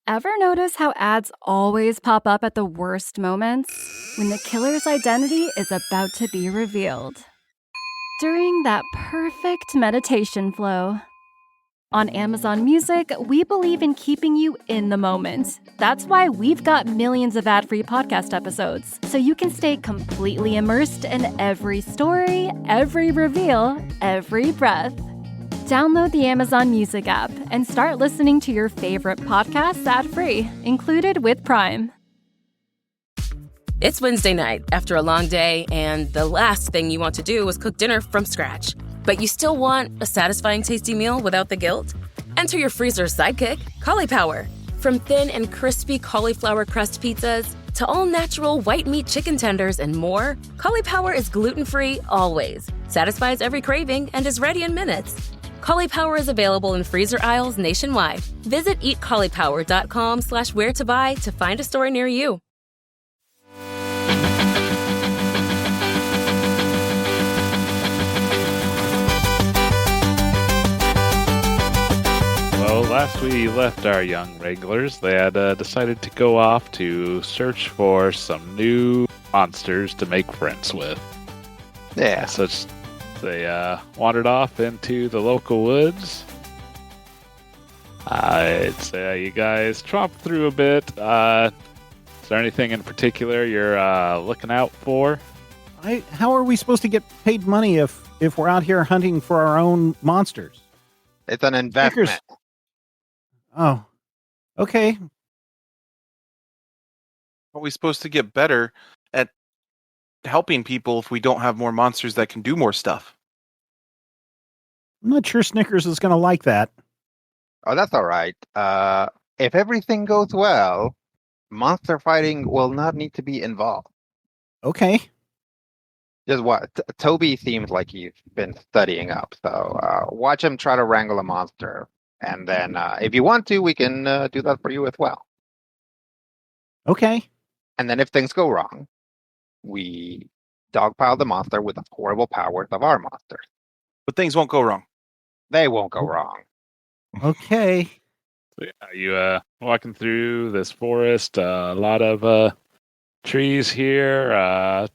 Ever notice how ads always pop up at the worst moments? When the killer's identity is about to be revealed. During that perfect meditation flow. On Amazon Music, we believe in keeping you in the moment. That's why we've got millions of ad-free podcast episodes, so you can stay completely immersed in every story, every reveal, every breath. Download the Amazon Music app and start listening to your favorite podcasts ad-free, included with Prime. It's Wednesday night after a long day, and the last thing you want to do is cook dinner from scratch. But you still want a satisfying, tasty meal without the guilt? Enter your freezer's sidekick, Cauliflower. From thin and crispy cauliflower crust pizzas to all-natural white meat chicken tenders and more, Cauliflower is gluten-free always, satisfies every craving, and is ready in minutes. Cauliflower is available in freezer aisles nationwide. Visit eatcauliflower.com/where-to-buy to find a store near you. Well, last we left our young wranglers, they had decided to go off to search for some new monsters to make friends with. Yeah. So they wandered off into the local woods. I'd say you guys tromped through a bit. Is there anything in particular you're looking out for? How are we supposed to get paid money if we're out here hunting for our own monsters? It's an investment. Oh, okay. Are we supposed to get better at helping people if we don't have more monsters that can do more stuff? I'm not sure Snickers is going to like that. Oh, that's all right. If everything goes well, monster fighting will not need to be involved. Okay. Just what? Toby seems like he's been studying up, so watch him try to wrangle a monster. And then if you want to, we can do that for you as well. Okay. And then if things go wrong, we dogpile the monster with the horrible powers of our monsters. But things won't go wrong. They won't go wrong. Okay. So, you walking through this forest, a lot of trees here,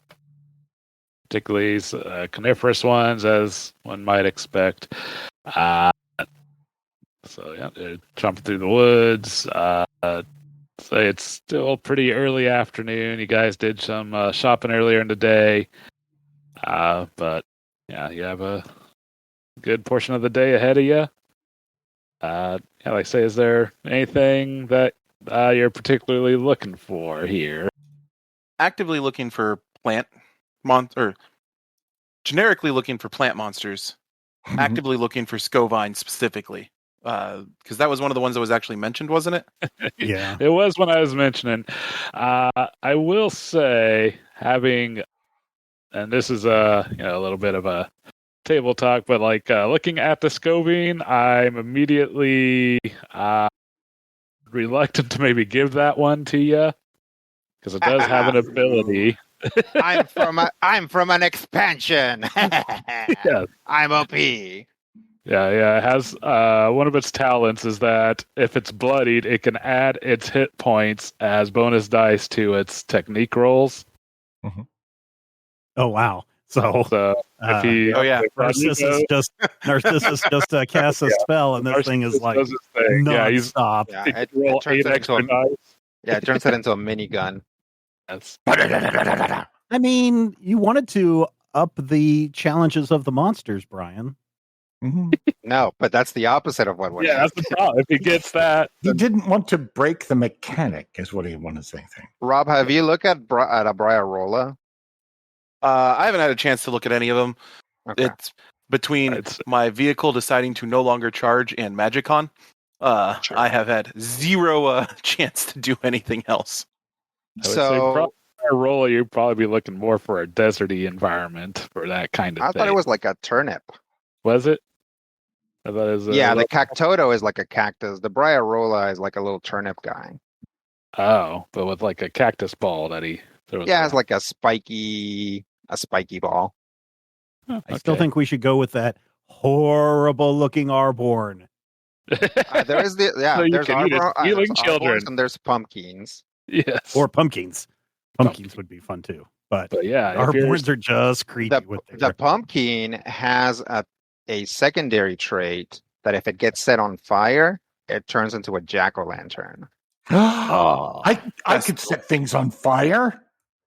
particularly coniferous ones, as one might expect. So yeah, they're jumping through the woods. So it's still pretty early afternoon. You guys did some shopping earlier in the day, but yeah, you have a good portion of the day ahead of you. Yeah, like I say, is there anything that you're particularly looking for here? Actively looking for generically looking for plant monsters. Actively looking for Scovine specifically. Because that was one of the ones that was actually mentioned, wasn't it? Yeah. It was when I was mentioning. I will say, and this is a little bit of a table talk, but looking at the Scovine, I'm immediately reluctant to maybe give that one to you because it does have an ability. I'm from an expansion. Yes. I'm OP. Yeah. It has one of its talents is that if it's bloodied, it can add its hit points as bonus dice to its technique rolls. Mm-hmm. Oh wow! So if he, Narcissus just casts a spell, and this thing is like non-stop. Yeah, it turns it into a minigun. Yes. I mean, you wanted to up the challenges of the monsters, Brian. Mm-hmm. No, but that's the opposite of what. Yeah, that's the problem. If he gets that, he didn't want to break the mechanic, is what he wanted to say. Rob, have you looked at a Briarola? I haven't had a chance to look at any of them. Okay. It's between my vehicle deciding to no longer charge and Magicon. Sure. I have had zero chance to do anything else. I would say probably Briarola, you'd probably be looking more for a deserty environment for that kind of thing. I thought it was like a turnip. Was it? I thought it was the Cactodo is like a cactus. The Briarola is like a little turnip guy. Oh, but with like a cactus ball that he throws. Yeah, it's like a spiky ball. Oh, I still think we should go with that horrible looking Arborn. There is the So there's stealing children, arbors and there's pumpkins. Yes, or pumpkins. Pumpkins would be fun too. But yeah, Arborns are just creepy with the pumpkin has a secondary trait that if it gets set on fire, it turns into a jack-o'-lantern. I could set things on fire.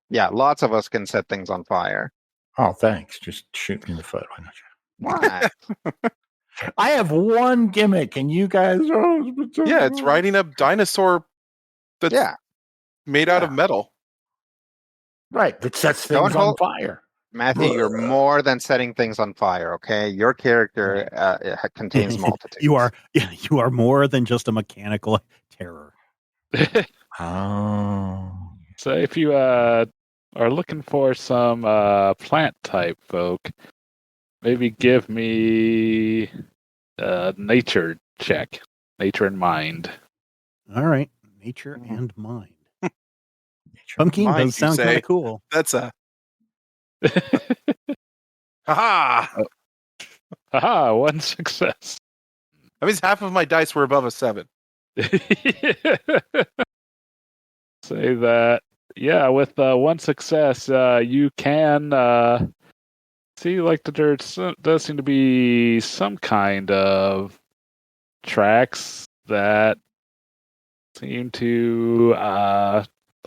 Yeah, lots of us can set things on fire. Oh, thanks. Just shoot me in the foot. Why not you? What? I have one gimmick, and you guys. Yeah, it's riding a dinosaur that's made out of metal. Right, that sets things on fire. Matthew, you're more than setting things on fire, okay? Your character contains multitudes. You are more than just a mechanical terror. Oh. So if you are looking for some plant type folk, maybe give me a nature check. Nature and mind. All right. Nature and mind. Pumpkin does sound kind of cool. That's a... Haha! Haha, one success. That means half of my dice were above a 7. Say that, yeah, with one success, you can see like that there does seem to be some kind of tracks that seem to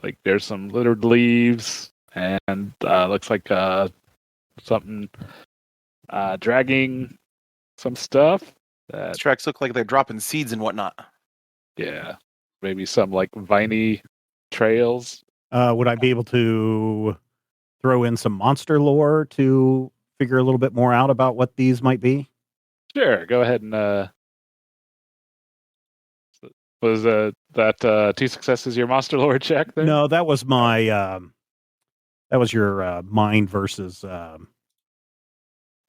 like there's some littered leaves and looks like something dragging some stuff. These tracks look like they're dropping seeds and whatnot. Yeah, maybe some like viney trails. Would I be able to throw in some monster lore to figure a little bit more out about what these might be? Sure, go ahead and was that 2 successes your monster lore check there? No, that was my that was your mind versus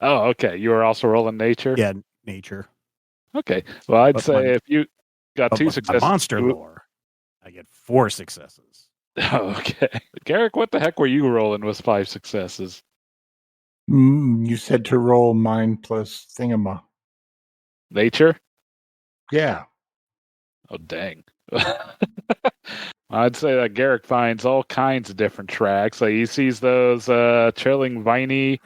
Oh, okay. You were also rolling nature? Yeah, nature. Okay. Well, I'd say if you got 2 successes. Monster lore, I get 4 successes. Oh, okay. Garrick, what the heck were you rolling with 5 successes? You said to roll mind plus thingama. Nature? Yeah. Oh, dang. I'd say that Garrick finds all kinds of different tracks. Like he sees those trailing viney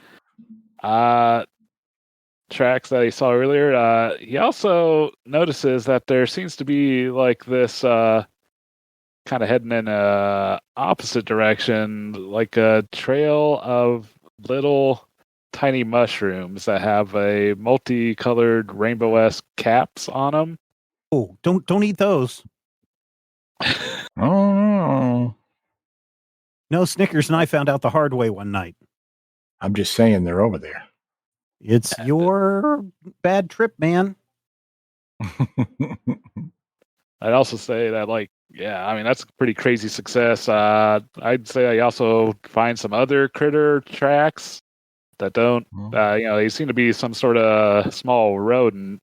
tracks that he saw earlier. He also notices that there seems to be like this kind of heading in a opposite direction, like a trail of little tiny mushrooms that have a multicolored rainbow-esque caps on them. Oh, don't eat those. Oh. No, Snickers and I found out the hard way one night. I'm just saying they're over there. It's your bad trip, man. I'd also say that, like, yeah, I mean, that's a pretty crazy success. I'd say I also find some other critter tracks that don't, they seem to be some sort of small rodent.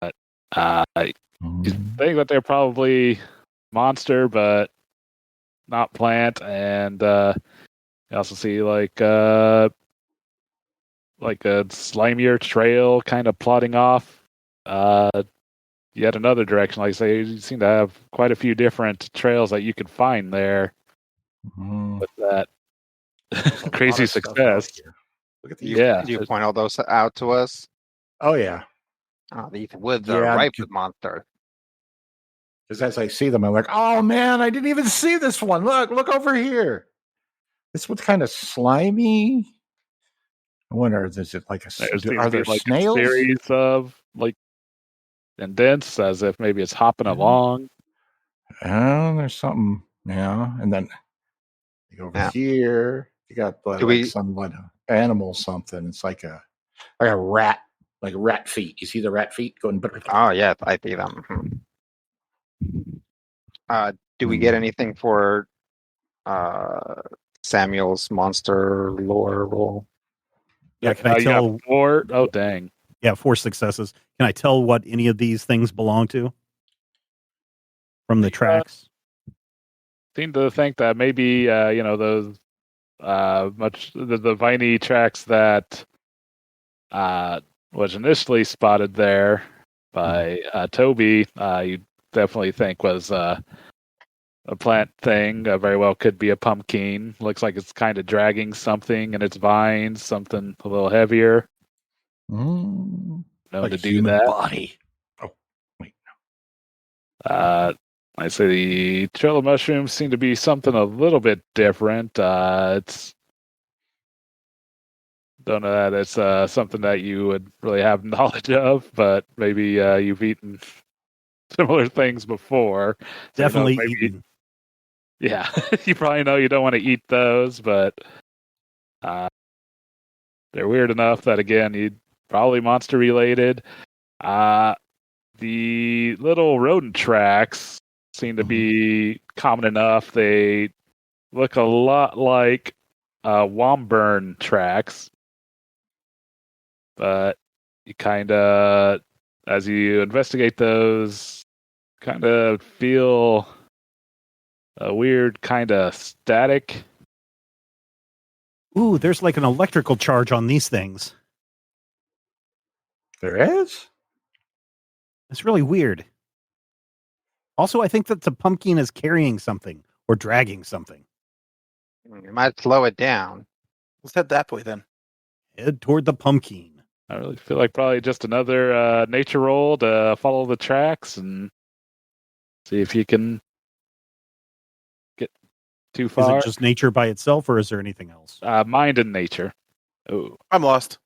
But I think that they're probably monster, but not plant. And you also see like a slimier trail kind of plodding off yet another direction. Like I say, you seem to have quite a few different trails that you could find there with that crazy success. Look at these. Yeah. Do you point all those out to us? Oh, yeah. Oh, these woods are ripe with monsters. Because as I see them, I'm like, oh, man, I didn't even see this one. Look over here. This one's kind of slimy. I wonder, is it like are there like snails? A series of like indents as if maybe it's hopping along. Oh, there's something. Yeah. And then you go over here. You got some animal something. It's like a rat, like rat feet. You see the rat feet going? Oh, yeah, I see them. Do we get anything for Samuel's monster lore roll? Yeah, can I tell? 4? Oh, dang. Yeah, 4 successes. Can I tell what any of these things belong to from the tracks? Seem to think that maybe those the viney tracks that was initially spotted there by Toby, you definitely think was a plant thing. Very well could be a pumpkin. Looks like it's kind of dragging something in its vines, something a little heavier. Like to a do human that. body. Oh, wait. I say the trail of mushrooms seem to be something a little bit different. It's don't know that it's something that you would really have knowledge of, but maybe you've eaten similar things before. So Definitely maybe, eaten. Yeah, you probably know you don't want to eat those, but they're weird enough that, again, you'd probably monster related. The little rodent tracks seem to be common enough. They look a lot like Womburn tracks, but you kind of, as you investigate those, kind of feel a weird kind of static. Ooh, there's like an electrical charge on these things. There is? It's really weird. Also, I think that the pumpkin is carrying something or dragging something. You might slow it down. Let's head that way then. Head toward the pumpkin. I really feel like probably just another nature roll to follow the tracks and see if you can get too far. Is it just nature by itself, or is there anything else? Mind and nature. Oh, I'm lost.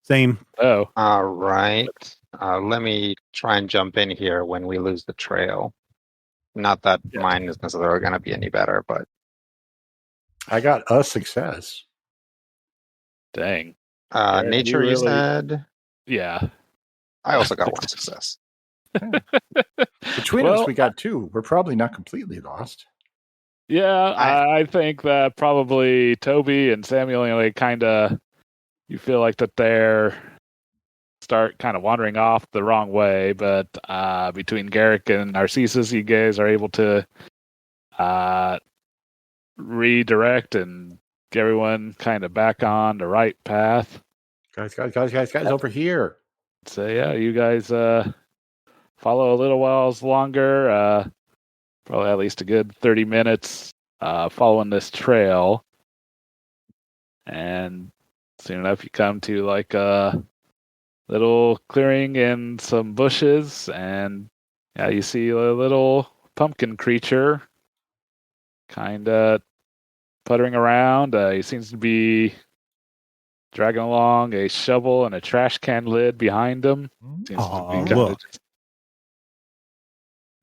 Same. Oh. All right. Let me try and jump in here when we lose the trail. Not that mine is necessarily going to be any better, but I got a success. Dang. Nature, you said? Yeah. I also got one success. Between us, we got 2. We're probably not completely lost. Yeah, I think that probably Toby and Samuel, kind of, you feel like that they're start kind of wandering off the wrong way, but between Garrick and Narcissus, you guys are able to redirect and get everyone kind of back on the right path. Guys, over here. So yeah, you guys follow a little whiles longer, probably at least a good 30 minutes following this trail. And soon enough you come to like a little clearing and some bushes, and you see a little pumpkin creature kind of puttering around. He seems to be dragging along a shovel and a trash can lid behind him. Seems to be kind of just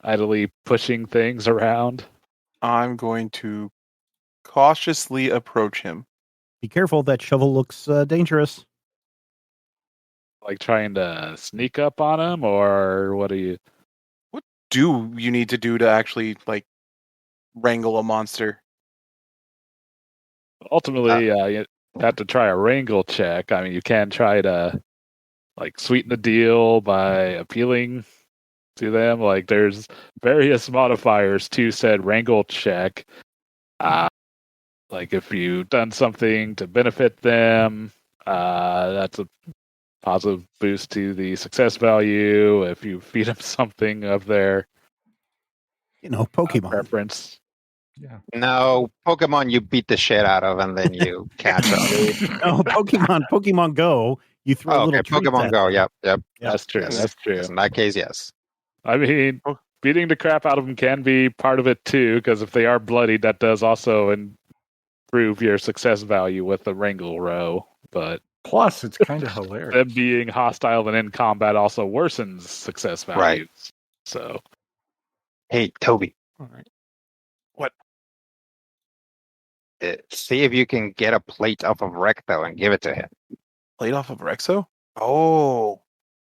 idly pushing things around. I'm going to cautiously approach him. Be careful, that shovel looks dangerous. Like trying to sneak up on him, or what are you? What do you need to do to actually wrangle a monster? Ultimately, you have to try a wrangle check. I mean, you can try to sweeten the deal by appealing to them. Like, there's various modifiers to said wrangle check. Like if you've done something to benefit them, that's a positive boost to the success value. If you feed them something of their, Pokemon preference. Yeah. No, Pokemon you beat the shit out of and then you catch them. No, Pokemon Go, you throw little treats Pokemon at Go, them. yep. That's true. Yes. That's true. Yes, in that case, yes. I mean, beating the crap out of them can be part of it too, because if they are bloodied, that does also improve your success value with the wrangle row. But plus, it's kind of hilarious. Them being hostile and in combat also worsens success values. Right. So, hey, Toby. All right. What? See if you can get a plate off of Recto and give it to him. Plate off of Rexo? Oh.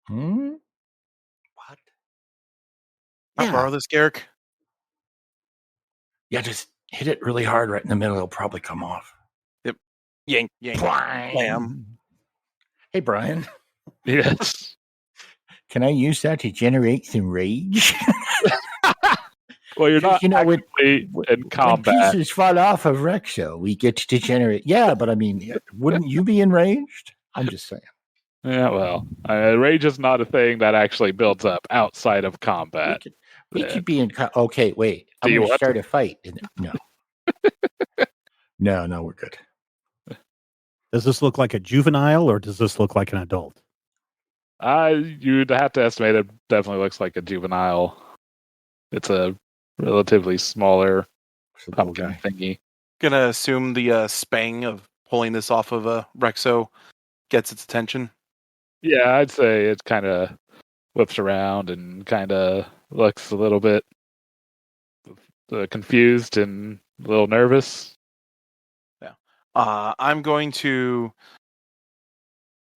What? I'll borrow this, Garrick. Yeah, just hit it really hard right in the middle. It'll probably come off. Yep. Yank. Blam. Hey, Brian. Yes. Can I use that to generate some rage? Well, you're not when combat. When pieces fall off of Rexo, we get to generate. Yeah, but I mean, wouldn't you be enraged? I'm just saying. Yeah, well, rage is not a thing that actually builds up outside of combat. We could be in. Okay, wait. Do I'm you going to want start a fight. No. No, we're good. Does this look like a juvenile or does this look like an adult? You'd have to estimate it definitely looks like a juvenile. It's a relatively smaller pumpkin thingy. Gonna assume the spang of pulling this off of a Rexo gets its attention. Yeah, I'd say it kind of whips around and kind of looks a little bit confused and a little nervous. Yeah. I'm going to.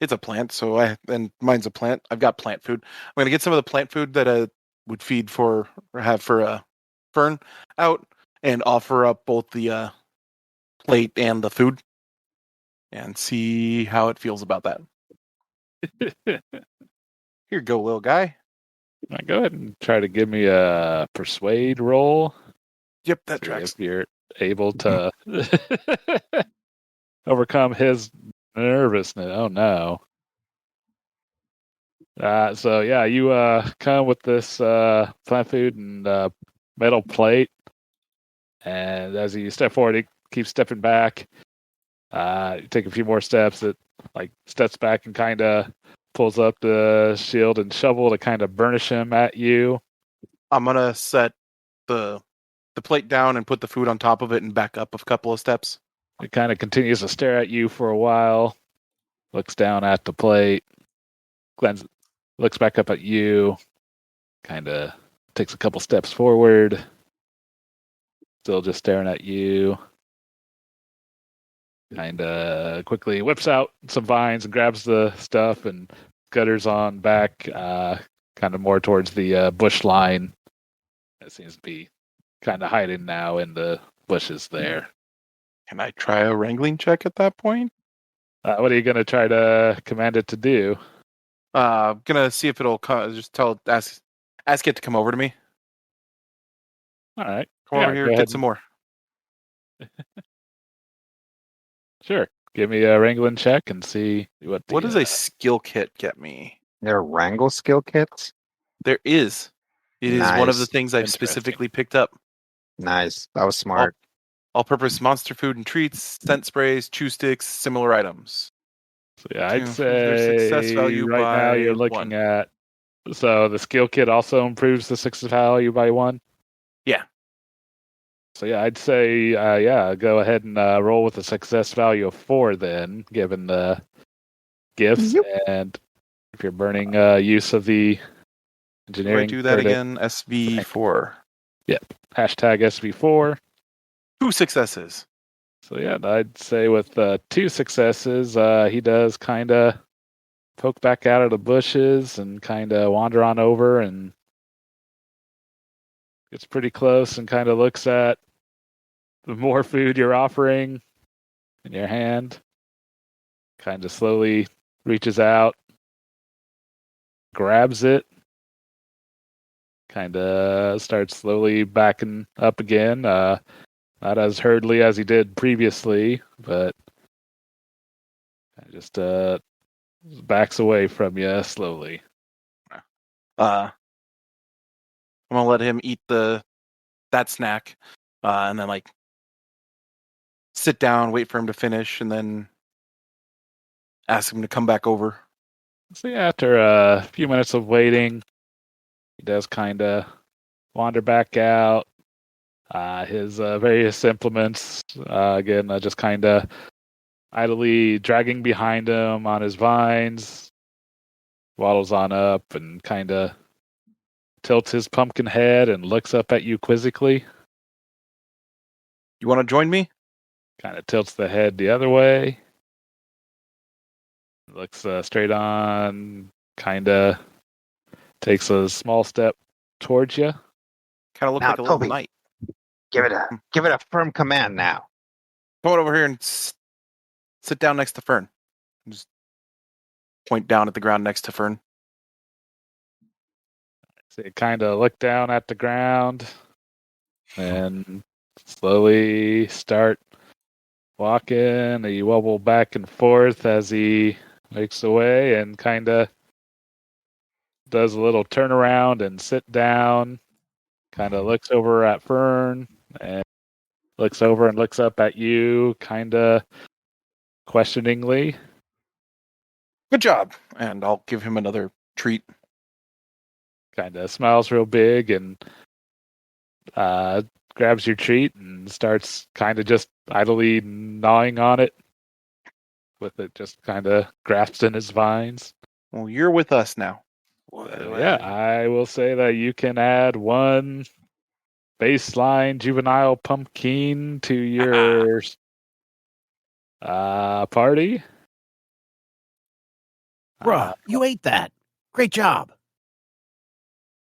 It's a plant, and mine's a plant. I've got plant food. I'm gonna get some of the plant food that I would feed for or have for a fern out, and offer up both the plate and the food, and see how it feels about that. Here you go, little guy. Go ahead and try to give me a persuade roll. Yep, that tracks. If you're able to overcome his nervousness. Oh no. So yeah, you come with this plant food and metal plate, and as you step forward, he keeps stepping back. You take a few more steps. It steps back and kind of pulls up the shield and shovel to kind of burnish him at you. I'm gonna set the plate down and put the food on top of it and back up a couple of steps. It kind of continues to stare at you for a while. Looks down at the plate. Looks back up at you. Kind of takes a couple steps forward. Still just staring at you. Kind of quickly whips out some vines and grabs the stuff and gutters on back, kind of more towards the bush line. It seems to be kind of hiding now in the bushes there. Can I try a wrangling check at that point? What are you going to try to command it to do? Gonna see if it'll ask it to come over to me. All right. Come over here, get some more. Sure. Give me a wrangling check and see what. What does a skill kit get me? There are wrangle skill kits? There is. It is one of the things I've specifically picked up. Nice. That was smart. All-purpose monster food and treats, scent sprays, chew sticks, similar items. So yeah, I'd say success value right now you're looking at. So the skill kit also improves the success value by 1. Yeah. So yeah, I'd say go ahead and roll with a success value of 4 then, given the gifts. Yep. And if you're burning use of the engineering. Do I do that again? SV4. Yep. Hashtag SV4. 2 successes. So yeah, I'd say with 2 successes, he does kind of poke back out of the bushes and kind of wander on over and gets pretty close and kind of looks at the more food you're offering in your hand. Kind of slowly reaches out, grabs it, kind of starts slowly backing up again. Not as hurriedly as he did previously, but just backs away from you slowly. I'm gonna let him eat that snack, and then sit down, wait for him to finish, and then ask him to come back over. So yeah, after a few minutes of waiting, he does kind of wander back out. His various implements, again, just kind of idly dragging behind him on his vines, waddles on up and kind of tilts his pumpkin head and looks up at you quizzically. You want to join me? Kind of tilts the head the other way. Looks straight on, kind of takes a small step towards you. Kind of look like a little knight. Give it a firm command now. Come on over here and sit down next to Fern. Just point down at the ground next to Fern. So you kind of look down at the ground and slowly start walking. You wobble back and forth as he makes the way and kind of does a little turnaround and sit down. Kind of looks over at Fern and looks over and looks up at you, kind of questioningly. Good job. And I'll give him another treat. Kind of smiles real big and grabs your treat and starts kind of just idly gnawing on it, with it just kind of grasped in his vines. Well, you're with us now. Yeah, I will say that you can add one baseline juvenile pumpkin to your party. Bruh, you ate that. Great job.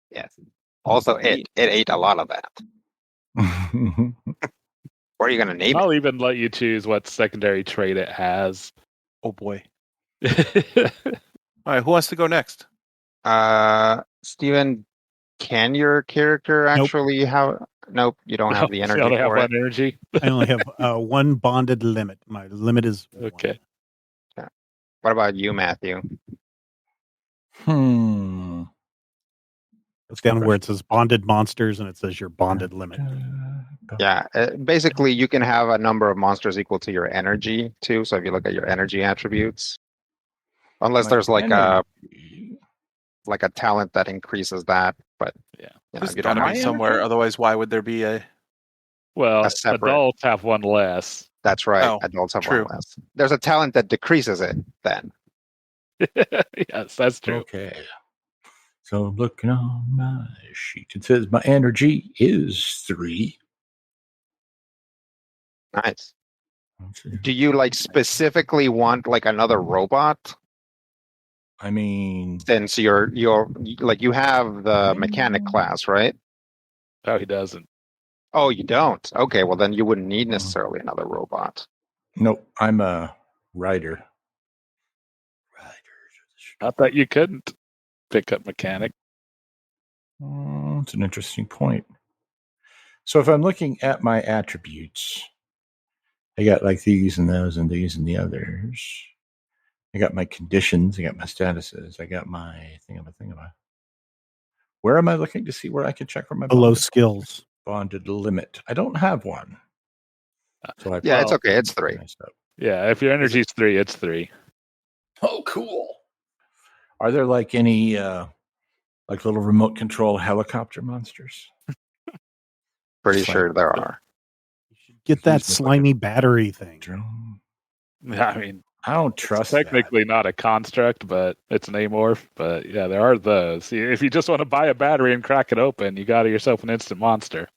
Yes. Also, it ate a lot of that. What are you going to name it? I'll even let you choose what secondary trait it has. Oh boy. All right, who wants to go next? Steven, can your character actually have... Nope, you don't have the energy You only have for it. one energy? I only have one bonded limit. My limit is Okay. Yeah. What about you, Matthew? It's down where it says bonded monsters and it says your bonded limit. Yeah, basically you can have a number of monsters equal to your energy too. So if you look at your energy attributes, unless there's like a talent that increases that, but yeah, There's you don't gotta have be somewhere. Otherwise, why would there be a? Well, a separate. adults have one less. That's right. Oh, Adults have true. one less. There's a talent that decreases it then. Yes, that's true. Okay. So I'm looking on my sheet. It says my energy is 3. Nice. Do you like specifically want like another robot? I mean, Since you're like you have the mechanic class, right? Oh, he doesn't. Oh, you don't. Okay, well then you wouldn't need necessarily another robot. nope, I'm a writer. Not that you couldn't pick up mechanic. That's an interesting point. So if I'm looking at my attributes, I got like these and those and these and the others. I got my conditions. I got my statuses. I got my thingama. Where am I looking to see where I can check for my Below skills. bonded limit? I don't have one. So It's okay. It's 3. Yeah, if your energy's 3, it's 3. Oh, cool. Are there like any like little remote control helicopter monsters? Pretty sure there are. You should get that slimy battery thing. I mean, I don't trust technically not a construct, but it's an amorph. But yeah, there are those. If you just want to buy a battery and crack it open, you got yourself an instant monster.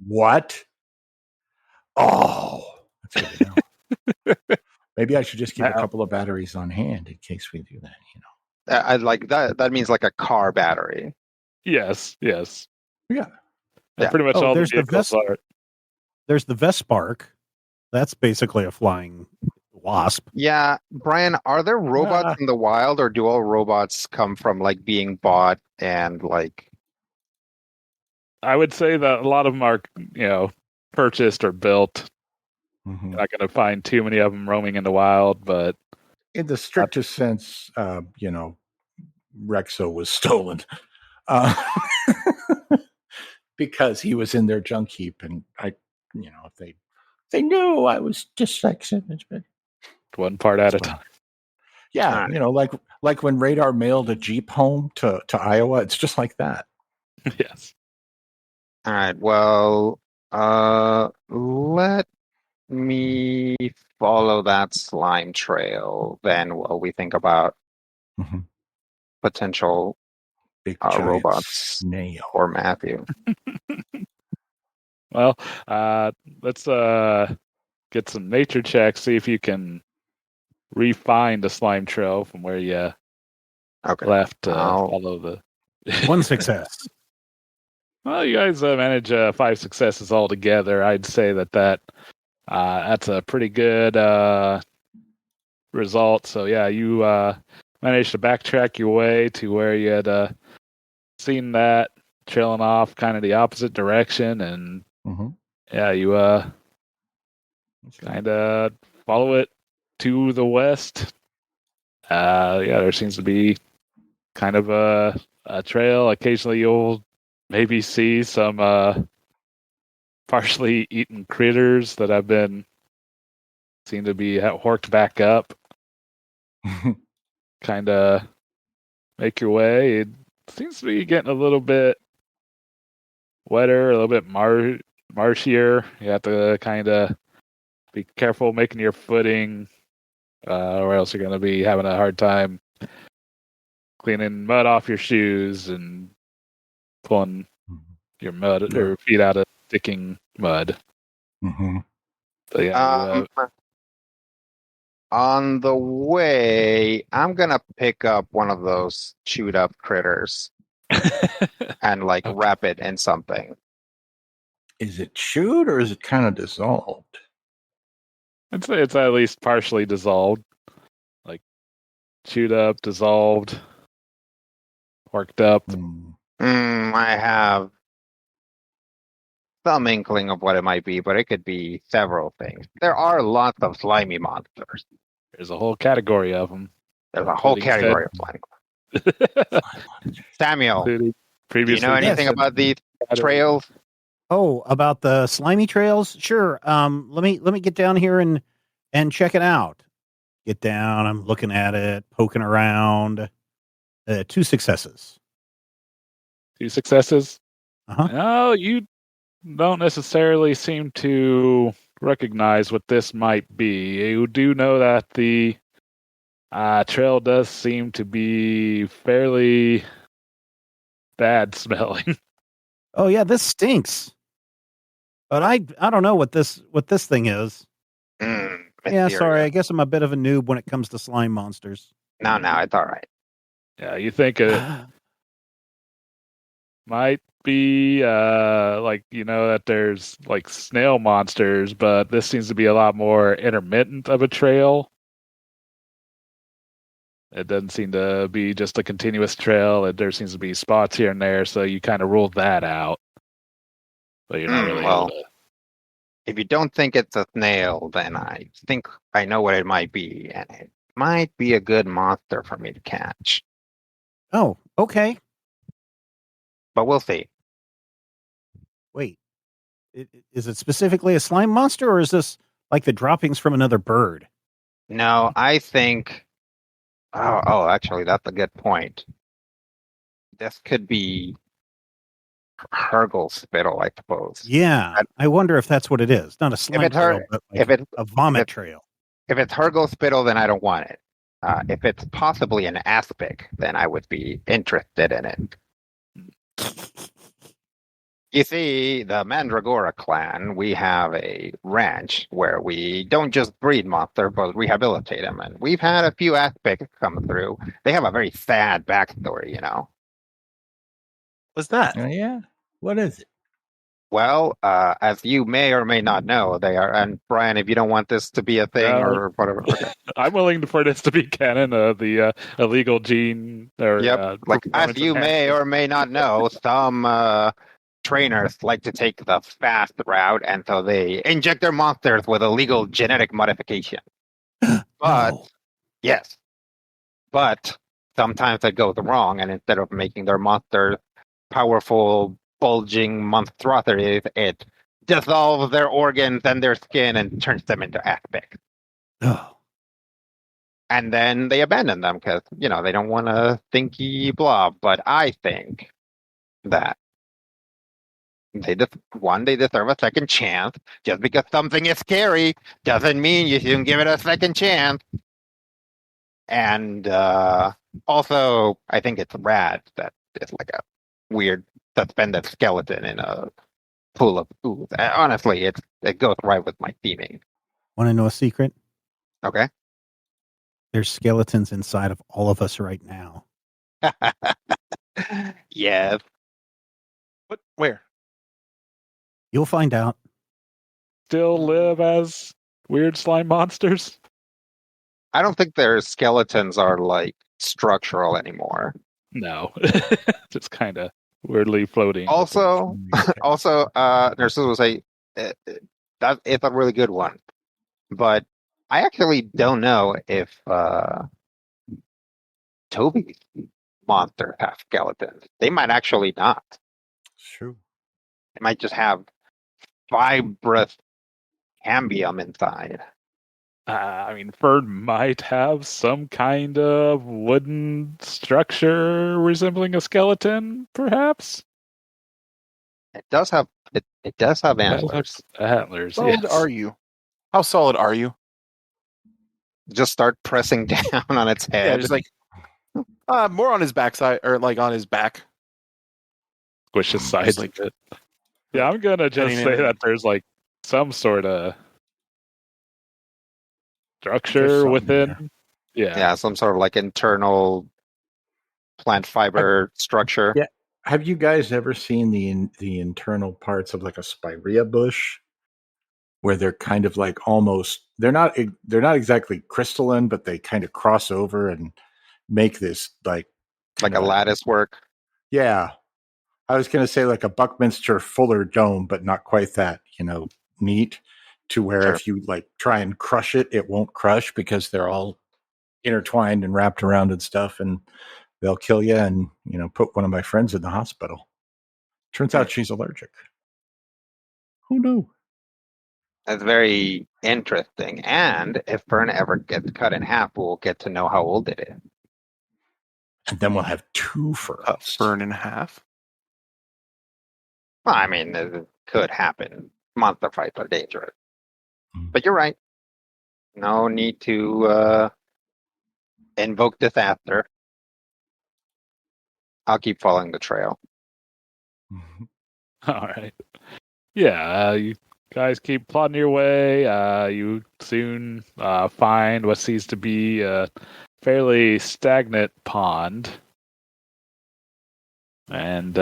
What? Oh, that's good to know. Maybe I should just keep a couple of batteries on hand in case we do that. I like that. That means like a car battery. Yes. Yeah. And pretty much all the vehicles are. There's the Vespark. That's basically a flying wasp. Yeah, Brian, are there robots in the wild, or do all robots come from like being bought and like? I would say that a lot of them are, purchased or built. Mm-hmm. You're not going to find too many of them roaming in the wild, but in the strictest sense, Rexo was stolen because he was in their junk heap, and if they knew I was dyslexic. One part at a time. Yeah, like when Radar mailed a Jeep home to Iowa, it's just like that. Yes. All right. Well, let me follow that slime trail then while we think about potential big robots snail or Matthew. Well, let's get some nature checks, see if you can refine the slime trail from where you left. Follow the one success. Well, you guys manage 5 successes altogether. I'd say that's a pretty good result. So yeah, you managed to backtrack your way to where you had seen that trailing off kind of the opposite direction, and yeah, you kind of follow it to the west, there seems to be kind of a trail. Occasionally, you'll maybe see some partially eaten critters that have been seem to be horked back up. Kind of make your way. It seems to be getting a little bit wetter, a little bit marshier. You have to kind of be careful making your footing, or else you're going to be having a hard time cleaning mud off your shoes and pulling your mud or feet out of sticking mud. Mm-hmm. So on the way, I'm gonna pick up one of those chewed up critters and wrap it in something. Is it chewed or is it kind of dissolved? I'd say it's at least partially dissolved, like chewed up, dissolved, worked up. I have some inkling of what it might be, but it could be several things. There are lots of slimy monsters. There's a whole category of them. There's a whole category of slimy monsters. Samuel, do you know anything about these trails? Oh, about the slimy trails? Sure. Let me get down here and check it out. Get down. I'm looking at it, poking around. 2 successes. 2 successes? Uh-huh. No, you don't necessarily seem to recognize what this might be. You do know that the trail does seem to be fairly bad smelling. Oh yeah, this stinks. But I don't know what this thing is. Yeah, sorry. I guess I'm a bit of a noob when it comes to slime monsters. No, it's all right. Yeah, you think it might be that there's snail monsters, but this seems to be a lot more intermittent of a trail. It doesn't seem to be just a continuous trail. There seems to be spots here and there, so you kind of ruled that out. But you're not really able to. If you don't think it's a snail, then I think I know what it might be, and it might be a good monster for me to catch. Oh, okay. But we'll see. Wait, is it specifically a slime monster, or is this like the droppings from another bird? No, I think. Oh, actually, that's a good point. This could be Hergel spittle, I suppose. Yeah, I wonder if that's what it is. Not a slime trail, but a vomit trail. If it's Hergel spittle, then I don't want it. If it's possibly an aspic, then I would be interested in it. You see, the Mandragora clan, we have a ranch where we don't just breed monsters, but rehabilitate them. And we've had a few aspics come through. They have a very sad backstory, What's that? Yeah. What is it? Well, as you may or may not know, they are. And Brian, if you don't want this to be a thing or whatever, okay. I'm willing for this to be canon. The illegal gene. Yep. As you may or may not know, some trainers like to take the fast route, and so they inject their monsters with illegal genetic modification. But yes, but sometimes it goes wrong, and instead of making their monsters powerful, bulging monstrosities, it dissolves their organs and their skin and turns them into aspects. Oh. And then they abandon them because, they don't want a stinky blob. But I think that they deserve a second chance. Just because something is scary doesn't mean you shouldn't give it a second chance. And also, I think it's rad that it's like a weird suspended skeleton in a pool of ooze. Honestly, it goes right with my theming. Want to know a secret? Okay. There's skeletons inside of all of us right now. Yes. What? Where? You'll find out. Still live as weird slime monsters? I don't think their skeletons are structural anymore. No. Just kind of weirdly floating. Also, Nurses will say that it's a really good one. But I actually don't know if Toby's monster have skeletons. They might actually not. True. They might just have fibrous cambium inside. I mean, Fern might have some kind of wooden structure resembling a skeleton, perhaps. It does have it does have antlers. Antlers. Solid Yes. are you? How solid are you? Just start pressing down on its Yeah, head. just like more on his backside or like on his back. Squish the sides like- of it. Yeah, I'm gonna just say that there's like some sort of structure within. Yeah, some sort of like internal plant fiber structure. Yeah. Have you guys ever seen the internal parts of like a spirea bush, where they're kind of like almost they're not exactly crystalline, but they kind of cross over and make this like a lattice work? Yeah, I was going to say like a Buckminster Fuller dome, but not quite that neat. To where if you like try and crush it, it won't crush because they're all intertwined and wrapped around and stuff, and they'll kill you. And put one of my friends in the hospital. Turns out she's allergic. Who knew? That's very interesting. And if Fern ever gets cut in half, we'll get to know how old it is. And then we'll have two for us. Fern in half. Well, I mean, it could happen. Monster fights are dangerous. But you're right. No need to invoke disaster. I'll keep following the trail. All right. Yeah, you guys keep plodding your way. You soon find what seems to be a fairly stagnant pond. And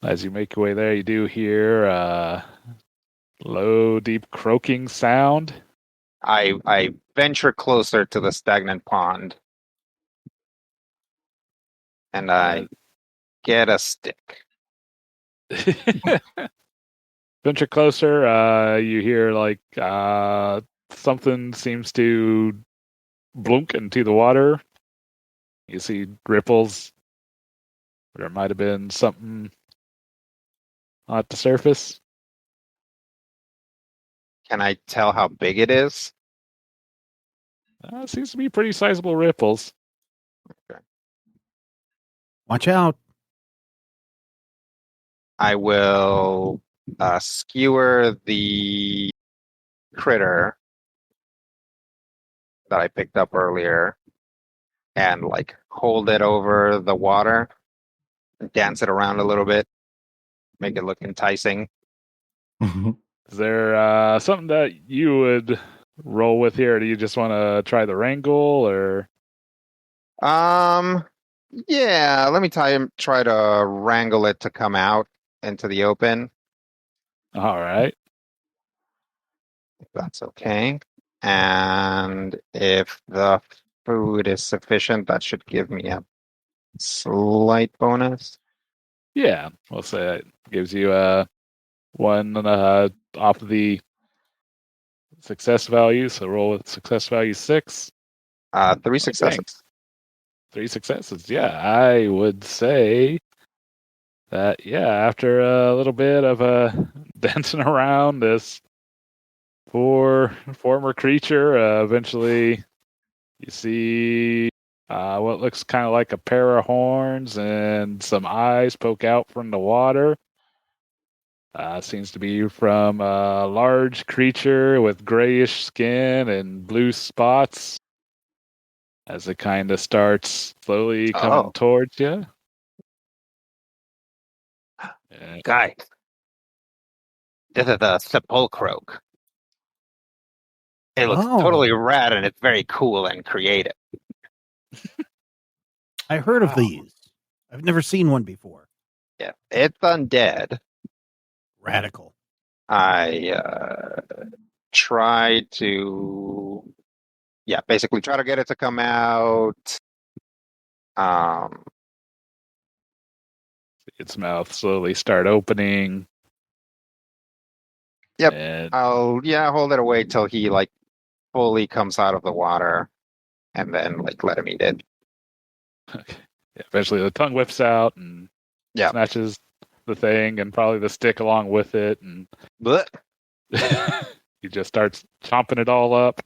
as you make your way there, you do hear a low, deep croaking sound. I venture closer to the stagnant pond. And I get a stick. Venture closer, you hear like something seems to blunk into the water. You see ripples. There might have been something at the surface. Can I tell how big it is? Seems to be pretty sizable ripples. Okay. Watch out. I will skewer the critter that I picked up earlier and like hold it over the water, dance it around a little bit, make it look enticing. Is there something that you would roll with here? Or do you just want to try the wrangle, or? Yeah, let me try to wrangle it to come out into the open. All right. If that's okay. And if the food is sufficient, that should give me a slight bonus. Yeah, we'll say it gives you one off of the success value. So roll with success value 6. 3 successes. 3 successes. Yeah, I would say that. Yeah, after a little bit of dancing around this poor former creature, eventually you see what looks kind of like a pair of horns and some eyes poke out from the water. Seems to be from a large creature with grayish skin and blue spots. As it kind of starts slowly coming towards you. Guys, this is a sepulchroak. It looks totally rad and it's very cool and creative. I heard of these. I've never seen one before. Yeah, it's undead. Radical. I try to, basically try to get it to come out. Its mouth slowly start opening. Yep. And I'll hold it away till he like fully comes out of the water, and then like let him eat it. Okay. Yeah, eventually, the tongue whips out and snatches the thing and probably the stick along with it, and he just starts chomping it all up.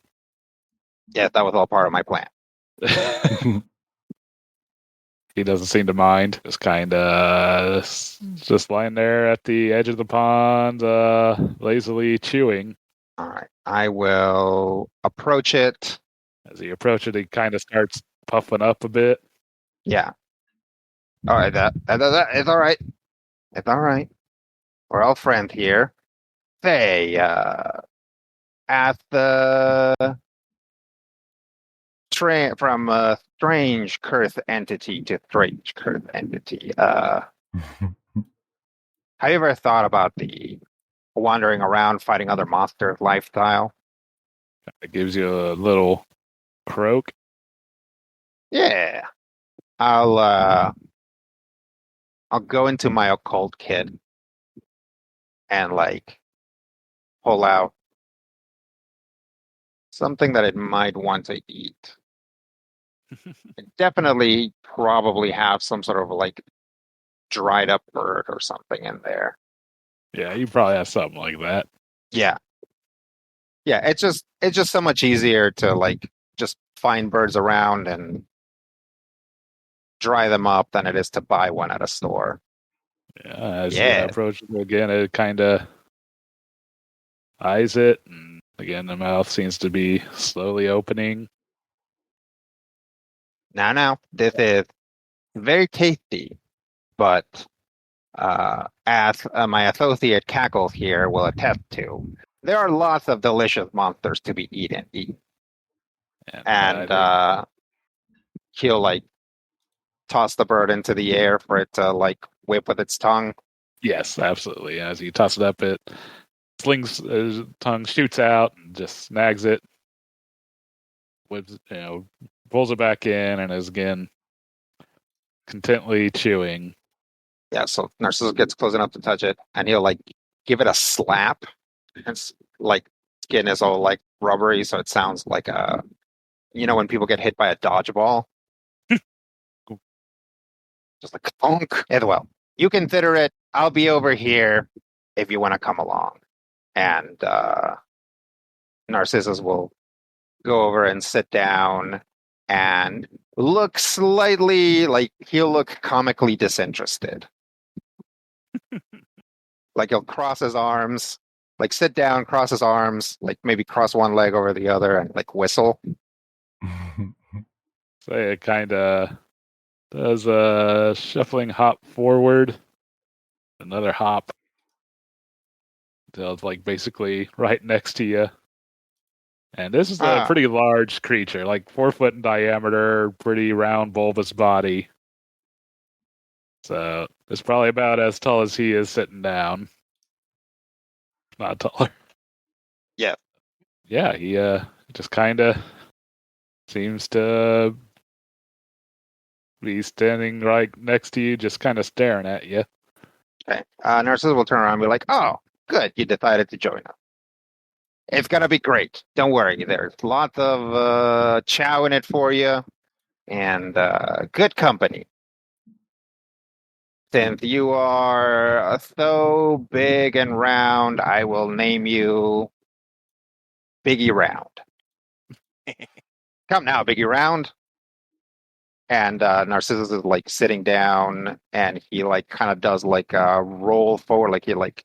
Yeah, that was all part of my plan. He doesn't seem to mind. Just kind of just lying there at the edge of the pond, lazily chewing. All right, I will approach it. As he approaches it, he kind of starts puffing up a bit. Yeah. All right, that it's all right. It's all right. We're all friends here. Say, at the from strange curse entity to strange curse entity. Have you ever thought about the wandering around fighting other monsters lifestyle? It gives you a little croak. Yeah. I'll go into my occult kit and like pull out something that it might want to eat. It definitely probably have some sort of like dried up bird or something in there. Yeah, you probably have something like that. Yeah. Yeah, it's just so much easier to like just find birds around and dry them up than it is to buy one at a store. Yeah, as you approach it again, it kind of eyes it, and again, the mouth seems to be slowly opening. Now, this is very tasty, but as my associate Cackles here will attest to, there are lots of delicious monsters to be eaten. And he'll like toss the bird into the air for it to like whip with its tongue. Yes, absolutely. As you toss it up, it slings, his tongue shoots out and just snags it, whips, pulls it back in, and is again contently chewing. Yeah, so Narcissus gets close enough to touch it, and he'll like give it a slap. It's like skin is all like rubbery, so it sounds like when people get hit by a dodgeball. Just like thunk. Yeah, well, you consider it. I'll be over here if you want to come along. And Narcissus will go over and sit down and look slightly like he'll look comically disinterested. Like he'll cross his arms, like sit down, cross his arms, like maybe cross one leg over the other and like whistle. So it kind of does a shuffling hop forward, another hop until it's like basically right next to you. And this is a pretty large creature, like 4 foot in diameter, pretty round, bulbous body. So it's probably about as tall as he is sitting down. Not taller. Yeah. Yeah, he just kind of seems to be standing right next to you, just kind of staring at you. Okay. Narcissus will turn around and be like, "Oh, good, you decided to join us. It's gonna be great. Don't worry. There's lots of chow in it for you, and good company. Since you are so big and round, I will name you Biggie Round. Come now, Biggie Round." And Narcissus is like sitting down, and he like kind of does like a roll forward, like he like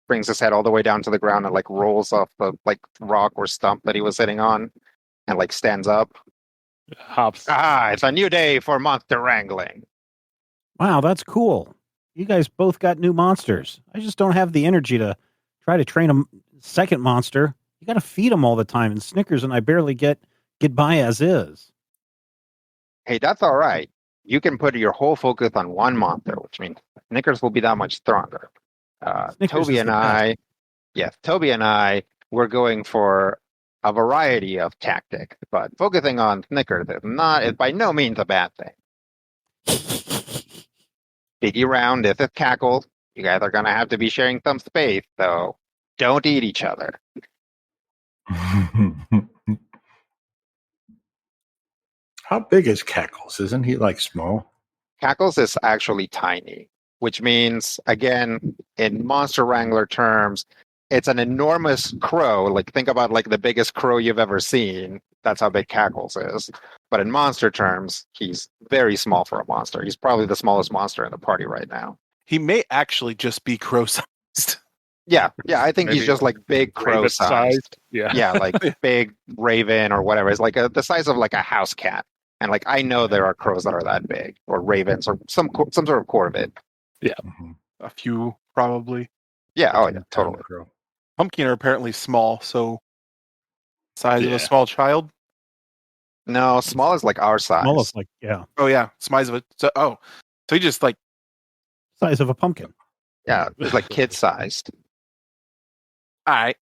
brings his head all the way down to the ground and like rolls off the like rock or stump that he was sitting on, and like stands up. Hops. It's a new day for monster wrangling. Wow, that's cool. You guys both got new monsters. I just don't have the energy to try to train a second monster. You got to feed them all the time, and Snickers and I barely get by as is. Hey, that's all right. You can put your whole focus on one monster, which means Snickers will be that much stronger. Toby and I, we're going for a variety of tactics, but focusing on Snickers is by no means a bad thing. Biggie Round, this is Cackles. You guys are going to have to be sharing some space, so don't eat each other. How big is Cackles? Isn't he like small? Cackles is actually tiny, which means, again, in Monster Wrangler terms, it's an enormous crow. Like, think about like the biggest crow you've ever seen. That's how big Cackles is. But in monster terms, he's very small for a monster. He's probably the smallest monster in the party right now. He may actually just be crow-sized. Yeah, I think he's Maybe just like big crow rabbit sized. Yeah. Yeah, like big raven or whatever. It's like the size of like a house cat. And like I know there are crows that are that big, or ravens, or some sort of corvid. Yeah. Mhm. A few, probably. Yeah, oh yeah, totally. Pumpkin are apparently small, so size of Yeah. a small child. No, small is like our size. Smallest, like, yeah, Oh yeah, size of it. So he just like size of a pumpkin. Yeah, it's like kid sized. all right.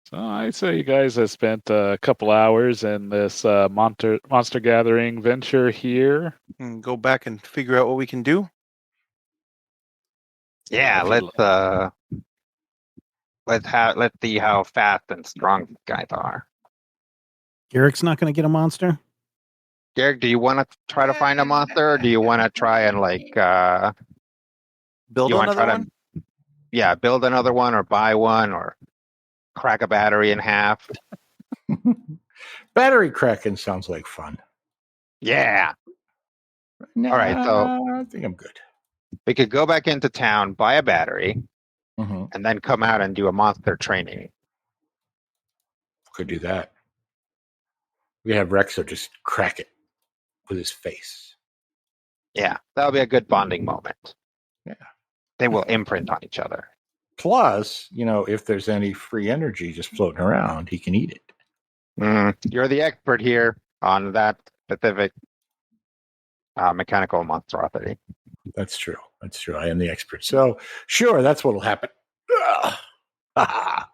So I'd say you guys have spent a couple hours in this monster gathering venture here. And go back and figure out what we can do. Yeah, If you'd let's see how fast and strong these guys are. Garrick's not going to get a monster. Garrick, do you want to try to find a monster, or do you want to try and Build you wanna another try to- one. yeah, build another one or buy one or crack a battery in half? Battery cracking sounds like fun. Yeah. Nah, All right, so I think I'm good. we could go back into town, buy a battery, Mm-hmm. and then come out and do a monster training. Could do that. We have Rexo just crack it with his face. Yeah, that'll be a good bonding moment. Yeah. They will imprint on each other. Plus, if there's any free energy just floating around, he can eat it. You're the expert here on that specific mechanical monstrosity. That's true. I am the expert. So, sure, that's what'll happen. All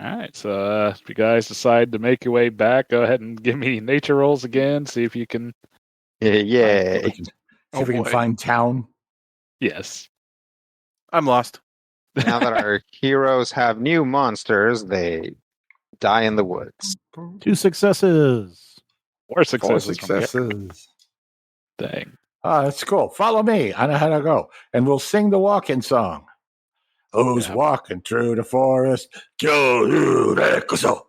right, so if you guys decide to make your way back, go ahead and give me nature rolls again. See if you can. Yeah. See if we can find town. Yes. I'm lost. Now that our heroes have new monsters, they die in the woods. 2 successes. 4 successes. 4 successes. Dang. That's cool. Follow me. I know how to go. And we'll sing the walking song. Who's walking through the forest? So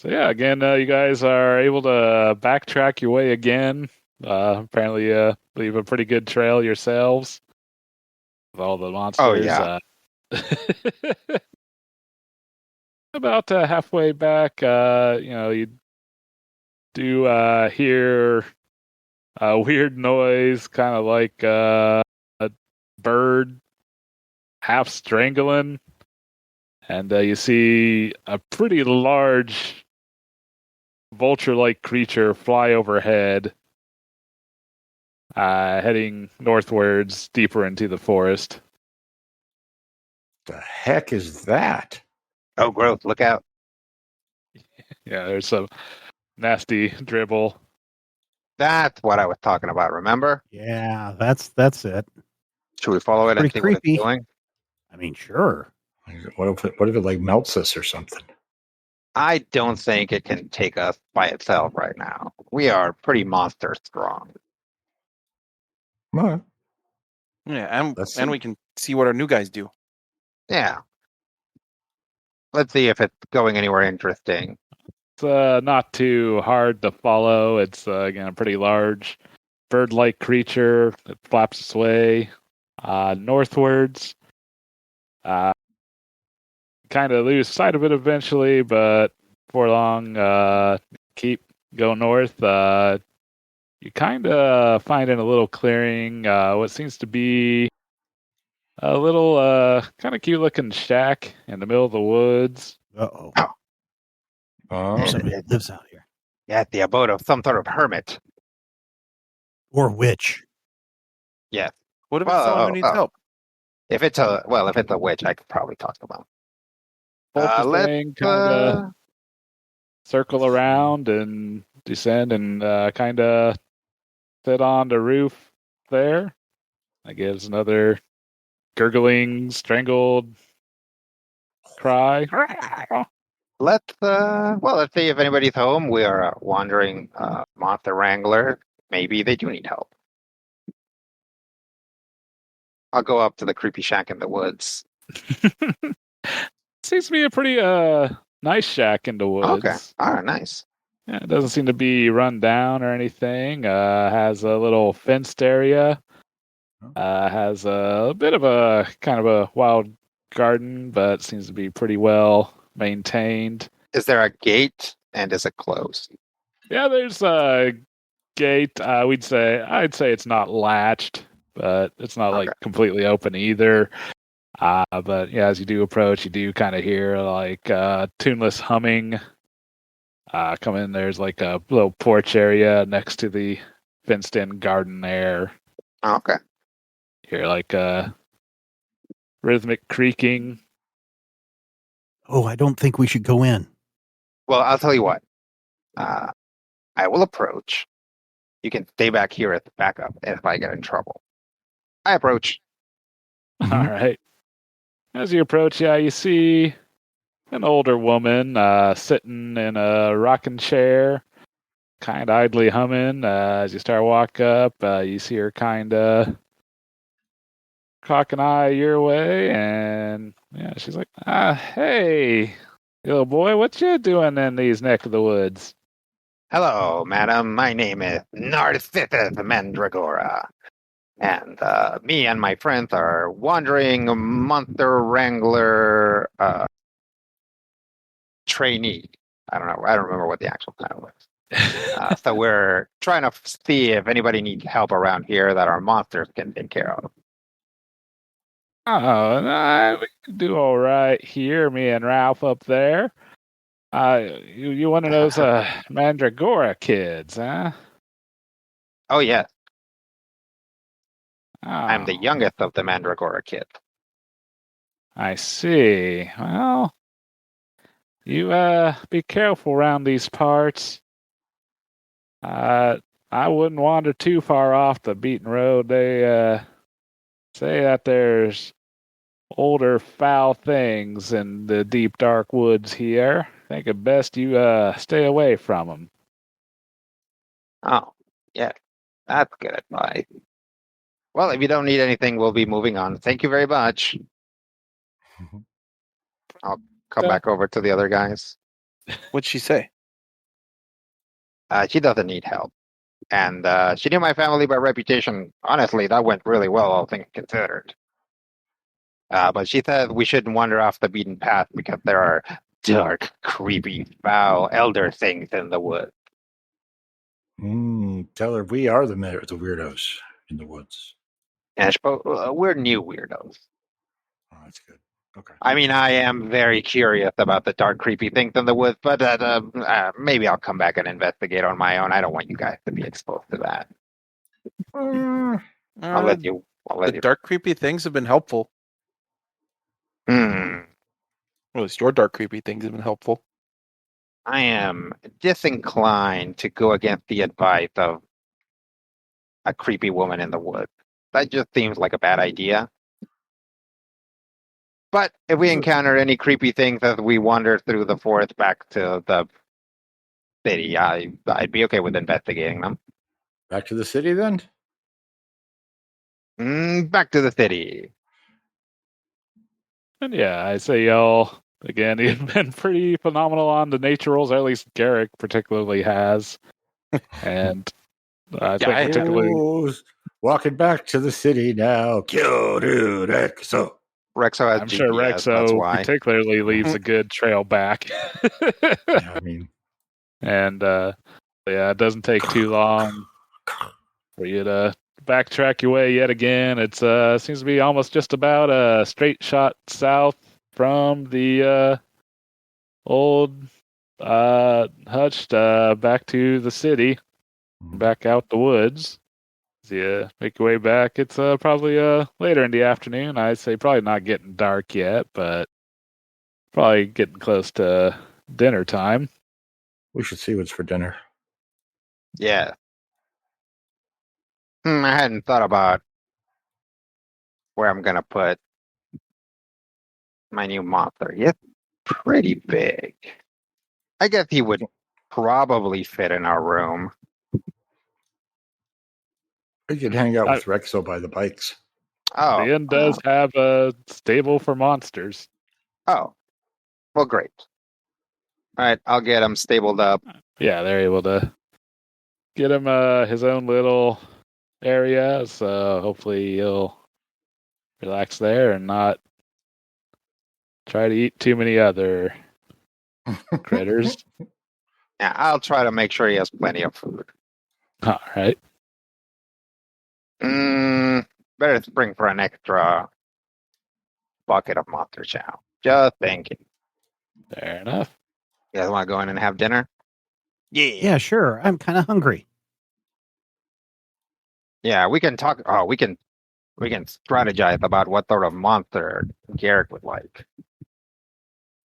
yeah, again, you guys are able to backtrack your way again. Apparently, leave a pretty good trail yourselves with all the monsters. Oh yeah. About halfway back, you do hear a weird noise, kind of like a bird half strangling, and you see a pretty large vulture-like creature fly overhead, heading northwards, deeper into the forest. The heck is that? Oh, growth! Look out! Yeah, there's some nasty dribble. That's what I was talking about. Remember? Yeah, that's it. Should we follow it and see Pretty what creepy. it's doing? I mean, sure. What if it like melts us or something? I don't think it can take us by itself right now. We are pretty monster strong. Well, Yeah, Let's see. and we can see what our new guys do. Yeah. Let's see if it's going anywhere interesting. It's not too hard to follow. It's again a pretty large bird-like creature that flaps its way northwards. Kind of lose sight of it eventually, but before long, keep going north. You kind of find in a little clearing what seems to be a little kind of cute-looking shack in the middle of the woods. Uh-oh. oh, Somebody lives out here. Yeah, at the abode of some sort of hermit. Or witch. Yes. What if it's someone who needs help? If it's a witch, I could probably talk to them. Bolt thing kind of circle around and descend and kind of sit on the roof there. That gives another gurgling, strangled cry. let's see if anybody's home. We are a wandering Monster Wrangler. Maybe they do need help. I'll go up to the creepy shack in the woods. Seems to be a pretty nice shack in the woods. Okay. All right, nice. Yeah, it doesn't seem to be run down or anything. Has a little fenced area. Has a bit of a kind of a wild garden, but seems to be pretty well maintained. Is there a gate and is it closed? Yeah, there's a gate. I'd say it's not latched, but it's not like completely open either. But yeah, as you do approach, you do kind of hear like tuneless humming. Come in. There's like a little porch area next to the fenced-in garden there. Okay. You hear like rhythmic creaking. Oh, I don't think we should go in. Well, I'll tell you what. I will approach. You can stay back here at the backup if I get in trouble. I approach. All right. As you approach, yeah, you see an older woman sitting in a rocking chair, kind of idly humming. As you start walk up, you see her kind of cock an eye your way, and yeah, she's like, hey, little boy, what you doing in these neck of the woods? Hello, madam. My name is Narcissus Mandragora. And me and my friends are wandering Monster Wrangler trainee. I don't know. I don't remember what the actual title was. So we're trying to see if anybody needs help around here that our monsters can take care of. Oh, we can do all right here, me and Ralph up there. You one of those Mandragora kids, huh? Oh, yes. Oh, I'm the youngest of the Mandragora kids. I see. Well, you be careful around these parts. I wouldn't wander too far off the beaten road. They say that there's older foul things in the deep dark woods here. Think it best you stay away from them. Oh, yeah. That's good advice. Well, if you don't need anything, we'll be moving on. Thank you very much. I'll come back over to the other guys. What'd she say? She doesn't need help. And she knew my family by reputation. Honestly, that went really well, all things considered. But she said we shouldn't wander off the beaten path because there are dark, creepy, foul elder things in the woods. Tell her we are the weirdos in the woods. And we're new weirdos. Oh, that's good. Okay. I mean, I am very curious about the dark, creepy things in the woods, but maybe I'll come back and investigate on my own. I don't want you guys to be exposed to that. I'll let you. Dark, creepy things have been helpful. Well, at least your dark, creepy things have been helpful. I am disinclined to go against the advice of a creepy woman in the woods. That just seems like a bad idea. But if we encounter any creepy things as we wander through the forest back to the city, I'd be okay with investigating them. Back to the city, then? Back to the city. And yeah, I say y'all, again, you've been pretty phenomenal on the nature rolls, or at least Garrick particularly has. And I think particularly... Walking back to the city now. Kill dude, Rexo. Rexo has I'm GPS, sure Rexo particularly leaves a good trail back. Yeah, I mean... And yeah, it doesn't take too long for you to backtrack your way yet again. It seems to be almost just about a straight shot south from the old hutch back to the city, back out the woods. As you make your way back, it's probably later in the afternoon. I'd say probably not getting dark yet, but probably getting close to dinner time. We should see what's for dinner. Yeah. I hadn't thought about where I'm going to put my new monster. It's pretty big. I guess he would probably fit in our room. We could hang out with Rexo by the bikes. Oh, the inn does have a stable for monsters. Oh, well, great. All right, I'll get him stabled up. Yeah, they're able to get him his own little area, so hopefully he'll relax there and not try to eat too many other critters. Yeah, I'll try to make sure he has plenty of food. All right. Better spring for an extra bucket of monster chow. Just thinking. Fair enough. You guys want to go in and have dinner? Yeah, sure. I'm kind of hungry. Yeah, we can talk. Oh, we can strategize about what sort of monster Garrett would like.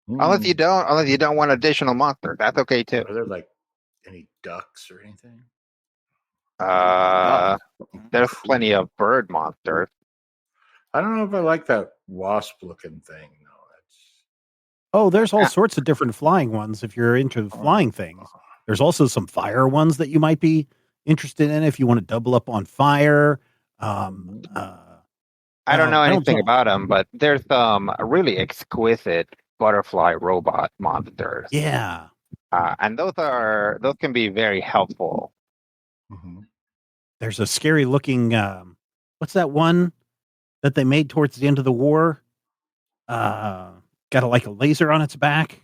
Unless you don't want additional monsters, that's okay too. Are there like any ducks or anything? There's plenty of bird monsters. I don't know if I like that wasp-looking thing. No, Oh, there's all sorts of different flying ones if you're into flying things. There's also some fire ones that you might be interested in if you want to double up on fire. I don't know anything about them, but there's some really exquisite butterfly robot monsters. Yeah. And those can be very helpful. Mm-hmm. There's a scary looking, what's that one that they made towards the end of the war? Got a laser on its back.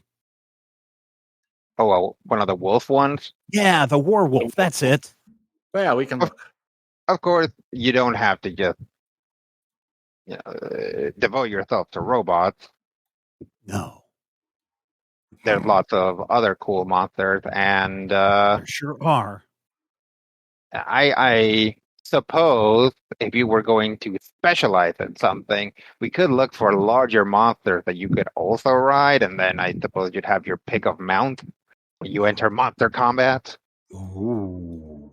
Oh, well, one of the wolf ones? Yeah, the war wolf. That's it. Yeah, we can look. Of course, you don't have to just devote yourself to robots. No. There's lots of other cool monsters, and there sure are. I suppose if you were going to specialize in something, we could look for larger monsters that you could also ride, and then I suppose you'd have your pick of mount when you enter monster combat. Ooh.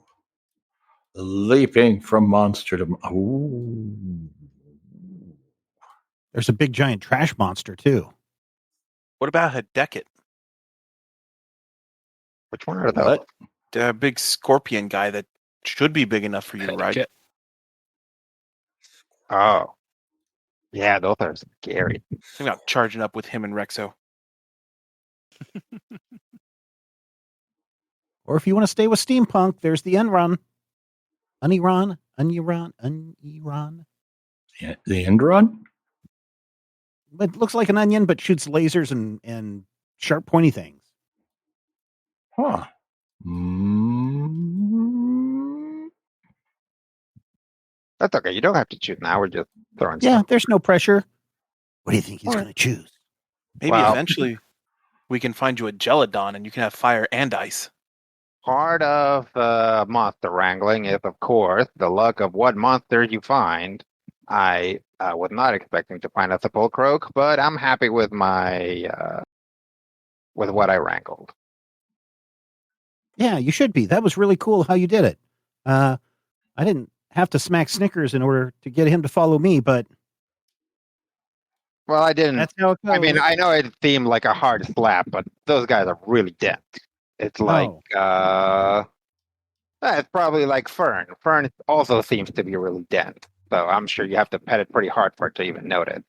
Leaping from monster to... Ooh. There's a big giant trash monster, too. What about Hideket? Which one are those? The big scorpion guy that should be big enough for you to ride. Oh. Yeah, those are scary. Think about charging up with him and Rexo. Or if you want to stay with steampunk, there's the Enron. Uniron. Yeah, the Endron? It looks like an onion, but shoots lasers and sharp, pointy things. Huh. That's okay. You don't have to choose now. We're just throwing Yeah, stuff. there's no pressure. What do you think he's going to choose? Maybe eventually we can find you a Gelodon and you can have fire and ice. Part of monster wrangling is, of course, the luck of what monster you find. I was not expecting to find a sepulchroak, but I'm happy with my with what I wrangled. Yeah, you should be. That was really cool how you did it. I didn't have to smack Snickers in order to get him to follow me, but well, I didn't. That's how it goes. I mean, I know it seemed like a hard slap, but those guys are really dense. It's like it's probably like Fern. Fern also seems to be really dense, so I'm sure you have to pet it pretty hard for it to even notice.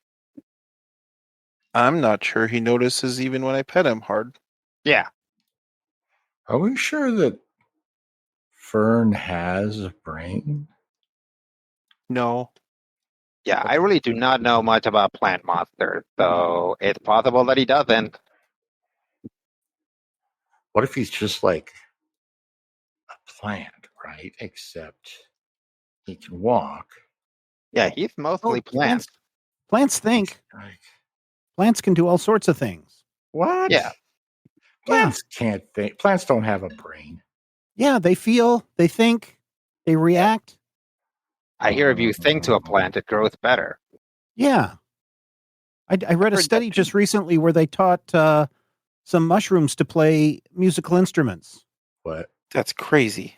I'm not sure he notices even when I pet him hard. Yeah. Are we sure that Fern has a brain? No. Yeah, I really do not know much about plant monsters, so it's possible that he doesn't. What if he's just like a plant, right? Except he can walk. Yeah, he's mostly plants. Plants think. Plants can do all sorts of things. What? Yeah. Plants can't think. Plants don't have a brain. Yeah, they feel, they think, they react. I hear if you sing to a plant, it grows better. Yeah. I read a study just recently where they taught some mushrooms to play musical instruments. What? That's crazy.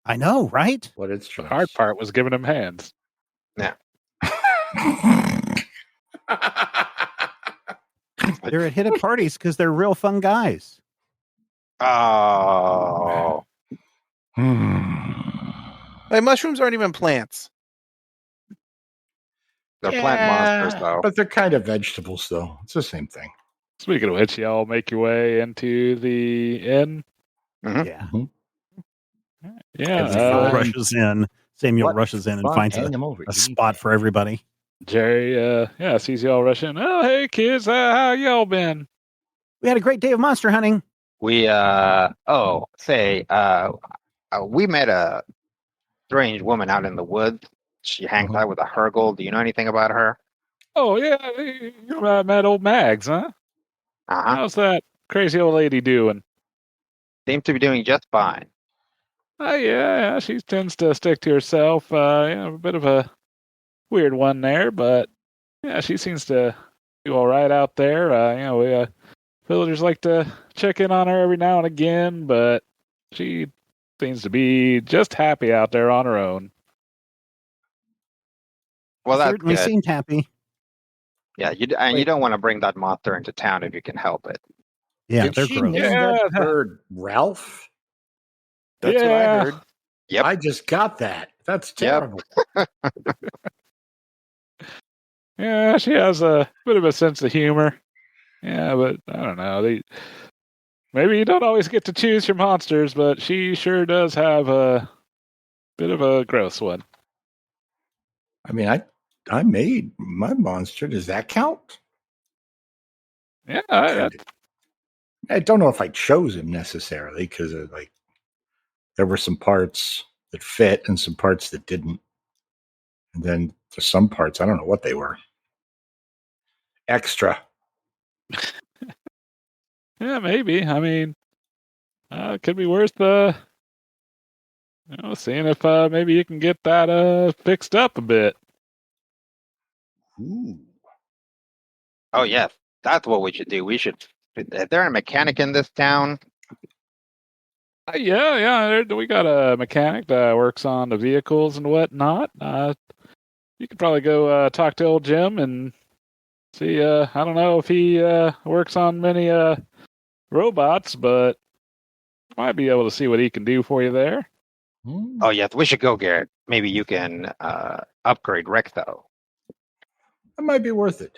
I know, right? What instruments? The hard part was giving him hands. Yeah. They're at hit at parties because they're real fun guys. Oh. Like, mushrooms aren't even plants. They're plant monsters, though. But they're kind of vegetables, though. It's the same thing. Speaking of which, y'all make your way into the inn. Mm-hmm. Yeah. Mm-hmm. Yeah. Samuel rushes in. Samuel What rushes in and fun finds animal a spot for everybody. Jerry, sees y'all rushing. Oh, hey kids, how y'all been? We had a great day of monster hunting. We we met a strange woman out in the woods. She hangs out with a Hergle. Do you know anything about her? Oh yeah, you met old Mags, huh? Uh-huh. How's that crazy old lady doing? Seems to be doing just fine. Oh yeah, she tends to stick to herself. A bit of a weird one there, but yeah, she seems to do all right out there. We villagers like to check in on her every now and again, but she seems to be just happy out there on her own. Well, that's certainly good. seemed happy. Yeah, you don't want to bring that monster into town if you can help it. Yeah, Did they're she gross. name that bird Ralph? That's what I heard. Yep. I just got that. That's terrible. Yeah, she has a bit of a sense of humor. Yeah, but I don't know. Maybe you don't always get to choose your monsters, but she sure does have a bit of a gross one. I mean, I made my monster. Does that count? Yeah, I don't know if I chose him necessarily because there were some parts that fit and some parts that didn't, and then there's some parts I don't know what they were. Extra. yeah, maybe. I mean, it could be worth seeing if maybe you can get that fixed up a bit. Ooh. Oh yes, that's what we should do. We should. Is there a mechanic in this town? Yeah. We got a mechanic that works on the vehicles and whatnot. You could probably go talk to old Jim and see. I don't know if he works on many robots, but might be able to see what he can do for you there. Oh yes, we should go, Garrett. Maybe you can upgrade Recto. That might be worth it.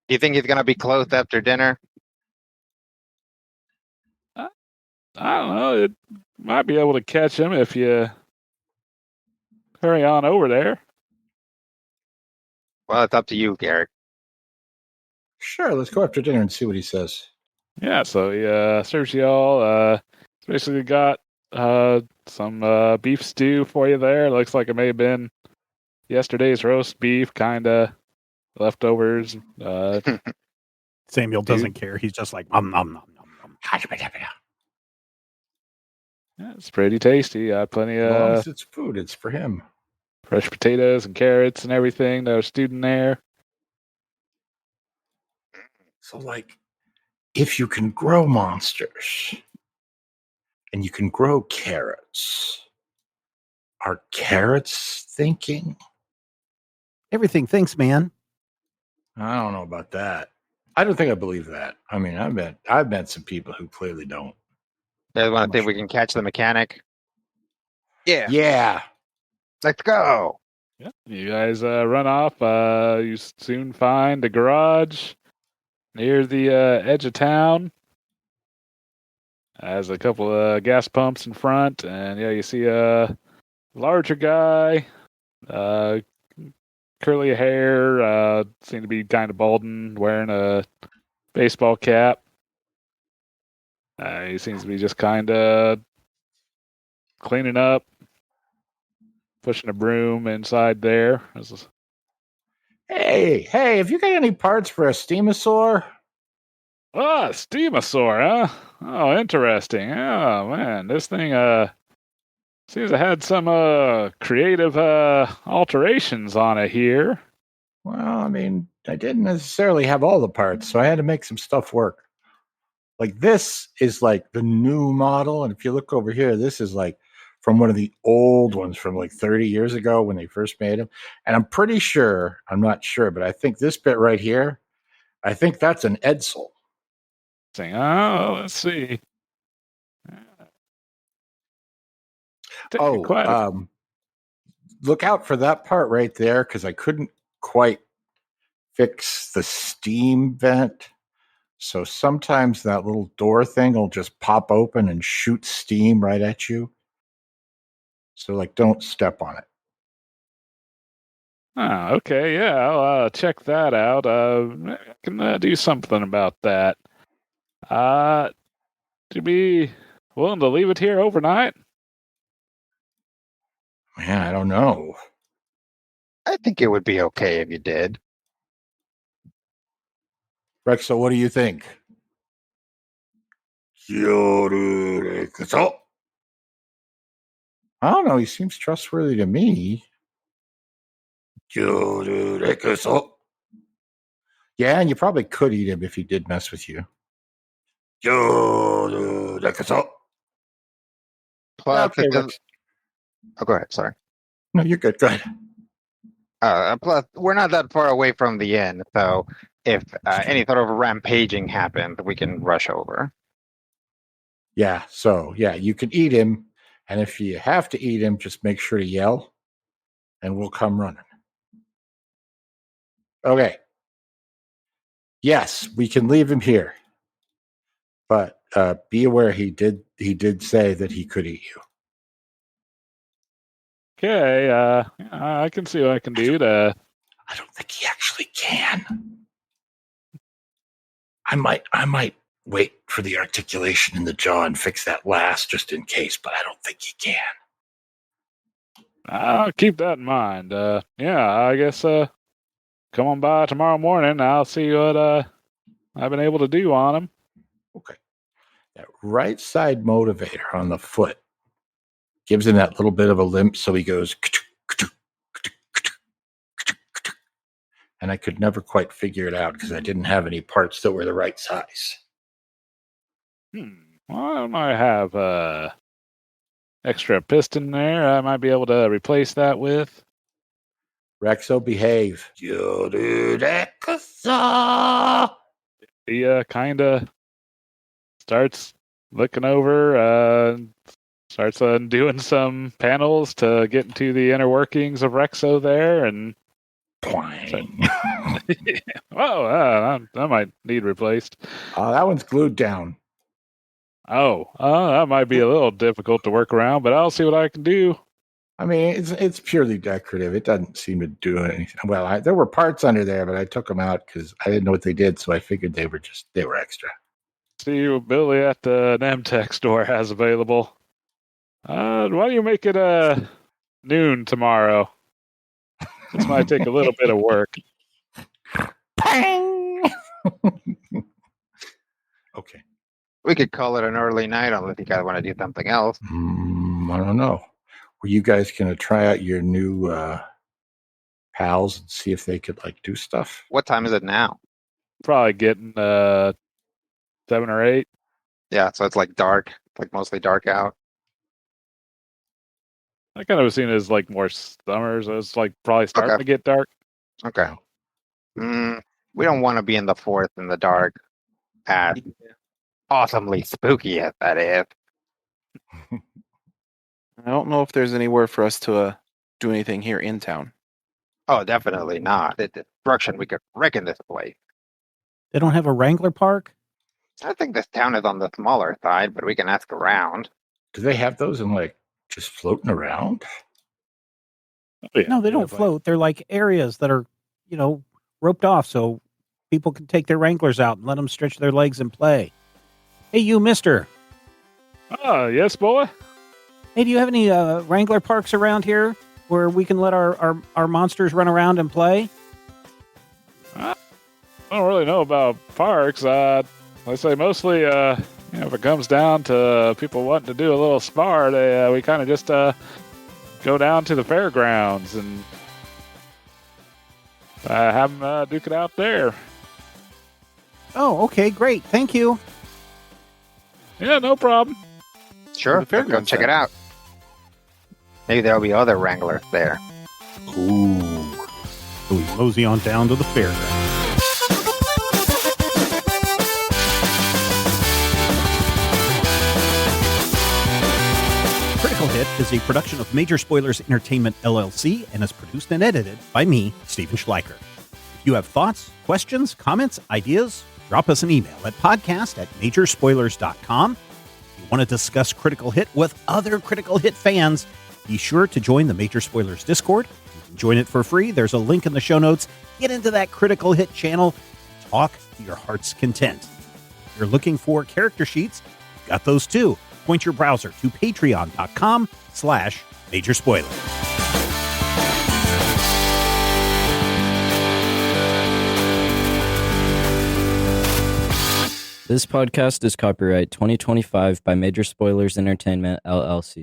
Do you think he's gonna be closed after dinner? I don't know. It might be able to catch him if you hurry on over there. Well, it's up to you, Garrett. Sure, let's go after dinner and see what he says. Yeah, so he serves you all. Basically got some beef stew for you there. Looks like it may have been yesterday's roast beef, kind of leftovers. Samuel doesn't care. He's just like, nom, nom, nom, nom, nom. Yeah, it's pretty tasty. Plenty As long of as it's food, it's for him. fresh potatoes and carrots and everything that are stewed in there. So, if you can grow monsters and you can grow carrots, are carrots thinking? Everything thinks, man. I don't know about that. I don't think I believe that. I mean, I've met some people who clearly don't. You guys want to think we can catch the mechanic? Yeah. Let's go. Yeah, you guys run off. You soon find a garage near the edge of town. Has a couple of gas pumps in front, and yeah, you see a larger guy, curly hair, seem to be kind of balding, wearing a baseball cap. He seems to be just kind of cleaning up, pushing a broom inside there. Hey, have you got any parts for a steamosaur? Ah, Steamosaur, huh? Oh, interesting. Oh, man, this thing seems to have had some creative alterations on it here. Well, I mean, I didn't necessarily have all the parts, so I had to make some stuff work. Like this is like the new model, and if you look over here, this is like from one of the old ones from like 30 years ago when they first made them. And I'm not sure, but I think this bit right here, I think that's an Edsel. Oh, let's see. Look out for that part right there because I couldn't quite fix the steam vent. So sometimes that little door thing will just pop open and shoot steam right at you. So don't step on it. Oh, okay. Yeah, I'll check that out. I can do something about that. To be willing to leave it here overnight? Man, I don't know. I think it would be okay if you did. Rex, so what do you think? I don't know. He seems trustworthy to me. Yeah, and you probably could eat him if he did mess with you. Plus, Okay, Rex. Oh, go ahead. Sorry. No, you're good. Go ahead. Plus, we're not that far away from the inn, so if any sort of rampaging happened, we can rush over. Yeah, so, you can eat him, and if you have to eat him, just make sure to yell, and we'll come running. Okay. Yes, we can leave him here, but be aware he did say that he could eat you. Okay, I can see what I can do to... I don't think he actually can. I might wait for the articulation in the jaw and fix that last just in case, but I don't think he can. I'll keep that in mind. I guess come on by tomorrow morning. I'll see what I've been able to do on him. Okay. That right side motivator on the foot gives him that little bit of a limp, so he goes... And I could never quite figure it out because I didn't have any parts that were the right size. Well, I might have extra piston there. I might be able to replace that with. Rexo, behave. He kind of starts looking over, starts doing some panels to get into the inner workings of Rexo there, and that might need replaced. That one's glued down. That might be a little difficult to work around, but I'll see what I can do. I mean, it's purely decorative. It doesn't seem to do anything. Well, there were parts under there, but I took them out because I didn't know what they did, so I figured they were extra. See what Billy at the Nemtech store has available. Why don't you make it noon tomorrow? This might take a little bit of work. Pang! Okay. We could call it an early night unless you guys want to do something else. I don't know. Were you guys going to try out your new pals and see if they could do stuff? What time is it now? Probably getting 7 or 8. Yeah, so it's dark, mostly dark out. I kind of seen it as more summers. It's probably starting to get dark. Okay. We don't want to be in the forest in the dark. As awesomely spooky as that is. I don't know if there's anywhere for us to do anything here in town. Oh, definitely not. The destruction, we could wreck in this place. They don't have a Wrangler park? I think this town is on the smaller side, but we can ask around. Do they have those in just floating around? Oh, yeah. No, they don't float. They're areas that are, roped off so people can take their Wranglers out and let them stretch their legs and play. Hey, you, mister. Yes, boy? Hey, do you have any Wrangler parks around here where we can let our monsters run around and play? I don't really know about parks. I say mostly, if it comes down to people wanting to do a little spar, we kind of just go down to the fairgrounds and have them duke it out there. Oh, okay, great. Thank you. Yeah, no problem. Sure, The fairgrounds go check it out. Maybe there'll be other Wranglers there. Ooh. So we mosey on down to the fairground. Critical Critical Hit is a production of Major Spoilers Entertainment, LLC, and is produced and edited by me, Steven Schleicher. If you have thoughts, questions, comments, ideas, drop us an email at podcast@majorspoilers.com. If you want to discuss Critical Hit with other Critical Hit fans, be sure to join the Major Spoilers Discord. You can join it for free. There's a link in the show notes. Get into that Critical Hit channel. Talk to your heart's content. If you're looking for character sheets, got those too. Point your browser to patreon.com/Major Spoiler. This podcast is copyright 2025 by Major Spoilers Entertainment, LLC.